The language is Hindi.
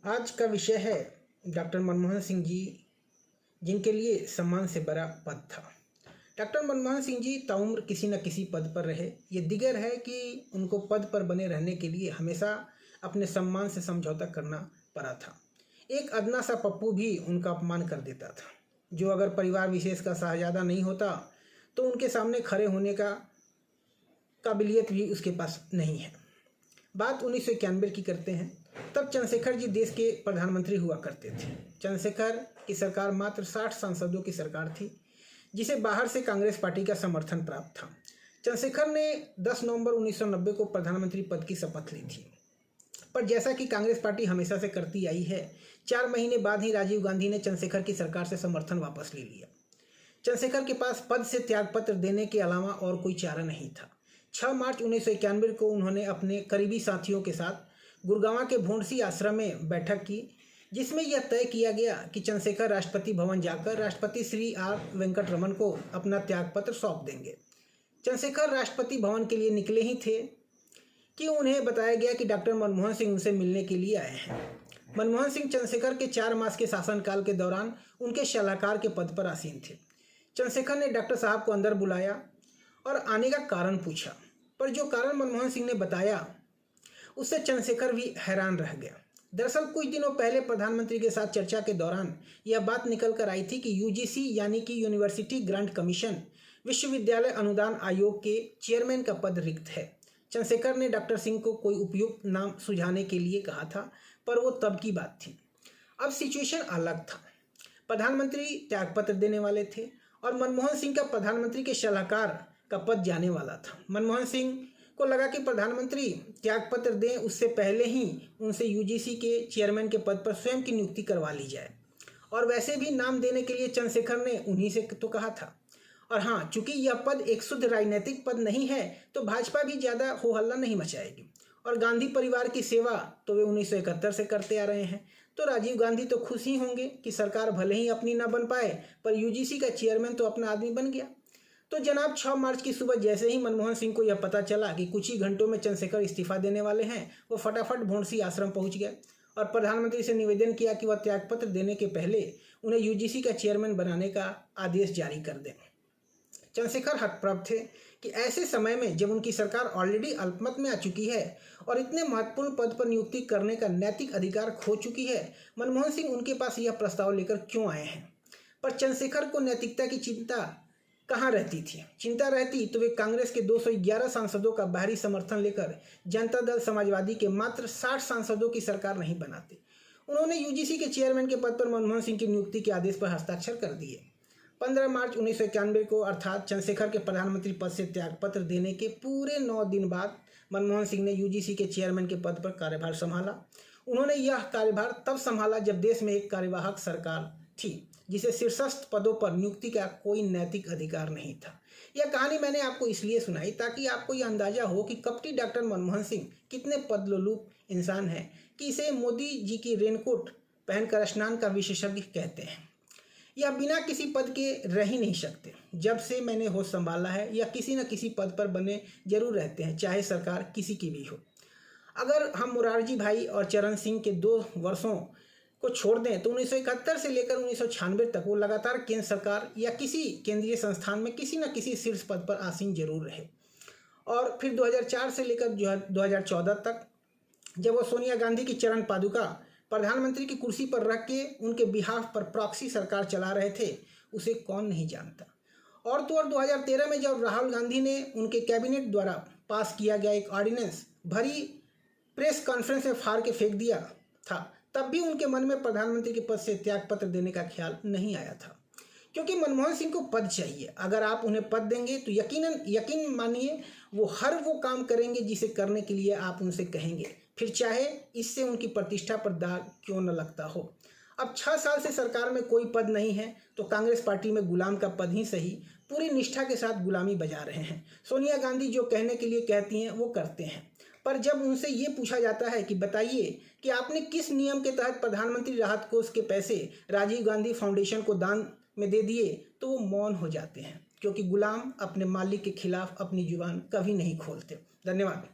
आज का विषय है डॉक्टर मनमोहन सिंह जी, जिनके लिए सम्मान से बड़ा पद था। डॉक्टर मनमोहन सिंह जी ताउम्र किसी न किसी पद पर रहे। ये दिगर है कि उनको पद पर बने रहने के लिए हमेशा अपने सम्मान से समझौता करना पड़ा था। एक अदना सा पप्पू भी उनका अपमान कर देता था, जो अगर परिवार विशेष का शाहजादा नहीं होता तो उनके सामने खड़े होने का काबिलियत भी उसके पास नहीं है। बात 1991 की करते हैं। तब चंद्रशेखर जी देश के प्रधानमंत्री हुआ करते थे। चंद्रशेखर की सरकार मात्र 60 सांसदों की सरकार थी, जिसे बाहर से कांग्रेस पार्टी का समर्थन प्राप्त था। चंद्रशेखर ने 10 नवंबर 1990 को प्रधानमंत्री पद की शपथ ली थी, पर जैसा कि कांग्रेस पार्टी हमेशा से करती आई है, 4 महीने बाद ही राजीव गांधी ने चंद्रशेखर की सरकार से समर्थन वापस ले लिया। चंद्रशेखर के पास पद से त्यागपत्र देने के अलावा और कोई चारा नहीं था। 6 मार्च 1991 को उन्होंने अपने करीबी साथियों के साथ गुड़गांव के भोंडसी आश्रम में बैठक की, जिसमें यह तय किया गया कि चंद्रशेखर राष्ट्रपति भवन जाकर राष्ट्रपति श्री आर वेंकटरमन को अपना त्यागपत्र सौंप देंगे। चंद्रशेखर राष्ट्रपति भवन के लिए निकले ही थे कि उन्हें बताया गया कि डॉक्टर मनमोहन सिंह उनसे मिलने के लिए आए हैं। मनमोहन सिंह चंद्रशेखर के 4 मास के शासनकाल के दौरान उनके सलाहकार के पद पर आसीन थे। चंद्रशेखर ने डॉक्टर साहब को अंदर बुलाया और आने का कारण पूछा, पर जो कारण मनमोहन सिंह ने बताया उससे चंद्रशेखर भी हैरान रह गया। दरअसल कुछ दिनों पहले प्रधानमंत्री के साथ चर्चा के दौरान यह बात निकल कर आई थी कि यूजीसी यानी कि यूनिवर्सिटी ग्रांट कमीशन विश्वविद्यालय अनुदान आयोग के चेयरमैन का पद रिक्त है। चंद्रशेखर ने डॉक्टर सिंह को कोई उपयुक्त नाम सुझाने के लिए कहा था, पर वो तब की बात थी। अब सिचुएशन अलग था। प्रधानमंत्री त्यागपत्र देने वाले थे और मनमोहन सिंह का प्रधानमंत्री के सलाहकार का पद जाने वाला था। मनमोहन सिंह को लगा कि प्रधानमंत्री त्यागपत्र दें उससे पहले ही उनसे यूजीसी के चेयरमैन के पद पर स्वयं की नियुक्ति करवा ली जाए, और वैसे भी नाम देने के लिए चंद्रशेखर ने उन्हीं से तो कहा था। और हाँ, चूंकि यह पद एक शुद्ध राजनीतिक पद नहीं है तो भाजपा भी ज़्यादा हो हल्ला नहीं मचाएगी, और गांधी परिवार की सेवा तो वे 1971 से करते आ रहे हैं, तो राजीव गांधी तो खुश ही होंगे कि सरकार भले ही अपनी न बन पाए पर यूजीसी का चेयरमैन तो अपना आदमी बन गया। तो जनाब 6 मार्च की सुबह जैसे ही मनमोहन सिंह को यह पता चला कि कुछ ही घंटों में चंद्रशेखर इस्तीफा देने वाले हैं, वो फटाफट भोंडसी आश्रम पहुंच गए और प्रधानमंत्री से निवेदन किया कि वह त्यागपत्र देने के पहले उन्हें यूजीसी का चेयरमैन बनाने का आदेश जारी कर दें। चंद्रशेखर हतप्रभ थे कि ऐसे समय में जब उनकी सरकार ऑलरेडी अल्पमत में आ चुकी है और इतने महत्वपूर्ण पद पर नियुक्ति करने का नैतिक अधिकार खो चुकी है, मनमोहन सिंह उनके पास यह प्रस्ताव लेकर क्यों आए हैं। पर चंद्रशेखर को नैतिकता की चिंता कहाँ रहती थी। चिंता रहती तो वे कांग्रेस के 211 सांसदों का बाहरी समर्थन लेकर जनता दल समाजवादी के मात्र 60 सांसदों की सरकार नहीं बनाते। उन्होंने यूजीसी के चेयरमैन के पद पर मनमोहन सिंह की नियुक्ति के आदेश पर हस्ताक्षर कर दिए। 15 मार्च 1991 को अर्थात चंद्रशेखर के प्रधानमंत्री पद से त्यागपत्र देने के पूरे 9 दिन बाद मनमोहन सिंह ने यूजीसी के चेयरमैन के पद पर कार्यभार संभाला। उन्होंने यह कार्यभार तब संभाला जब देश में एक कार्यवाहक सरकार थी जिसे शीर्षस्थ पदों पर नियुक्ति का कोई नैतिक अधिकार नहीं था। यह कहानी मैंने आपको इसलिए सुनाई ताकि आपको यह अंदाजा हो कि कपटी डॉक्टर मनमोहन सिंह कितने पदलोलुप इंसान हैं कि इसे मोदी जी की रेनकोट पहनकर स्नान का विशेषज्ञ कहते हैं। यह बिना किसी पद के रह ही नहीं सकते। जब से मैंने होश संभाला है यह किसी न किसी पद पर बने जरूर रहते हैं, चाहे सरकार किसी की भी हो। अगर हम मुरारजी भाई और चरण सिंह के 2 वर्षों को छोड़ दें तो 1971 से लेकर 1996 तक वो लगातार केंद्र सरकार या किसी केंद्रीय संस्थान में किसी न किसी शीर्ष पद पर आसीन जरूर रहे। और फिर 2004 से लेकर 2014 तक जब वो सोनिया गांधी की चरण पादुका प्रधानमंत्री की कुर्सी पर रख के उनके बिहाफ पर प्रॉक्सी सरकार चला रहे थे, उसे कौन नहीं जानता। और तो और 2013 में जब राहुल गांधी ने उनके कैबिनेट द्वारा पास किया गया एक ऑर्डिनेंस भरी प्रेस कॉन्फ्रेंस में फाड़ के फेंक दिया था, तब भी उनके मन में प्रधानमंत्री के पद से त्यागपत्र देने का ख्याल नहीं आया था, क्योंकि मनमोहन सिंह को पद चाहिए। अगर आप उन्हें पद देंगे तो यकीन मानिए वो हर वो काम करेंगे जिसे करने के लिए आप उनसे कहेंगे, फिर चाहे इससे उनकी प्रतिष्ठा पर दाग क्यों न लगता हो। अब 6 साल से सरकार में कोई पद नहीं है तो कांग्रेस पार्टी में गुलाम का पद ही सही पूरी निष्ठा के साथ गुलामी बजा रहे हैं। सोनिया गांधी जो कहने के लिए कहती हैं वो करते हैं, पर जब उनसे ये पूछा जाता है कि बताइए कि आपने किस नियम के तहत प्रधानमंत्री राहत कोष के पैसे राजीव गांधी फाउंडेशन को दान में दे दिए, तो वो मौन हो जाते हैं, क्योंकि गुलाम अपने मालिक के खिलाफ अपनी जुबान कभी नहीं खोलते। धन्यवाद।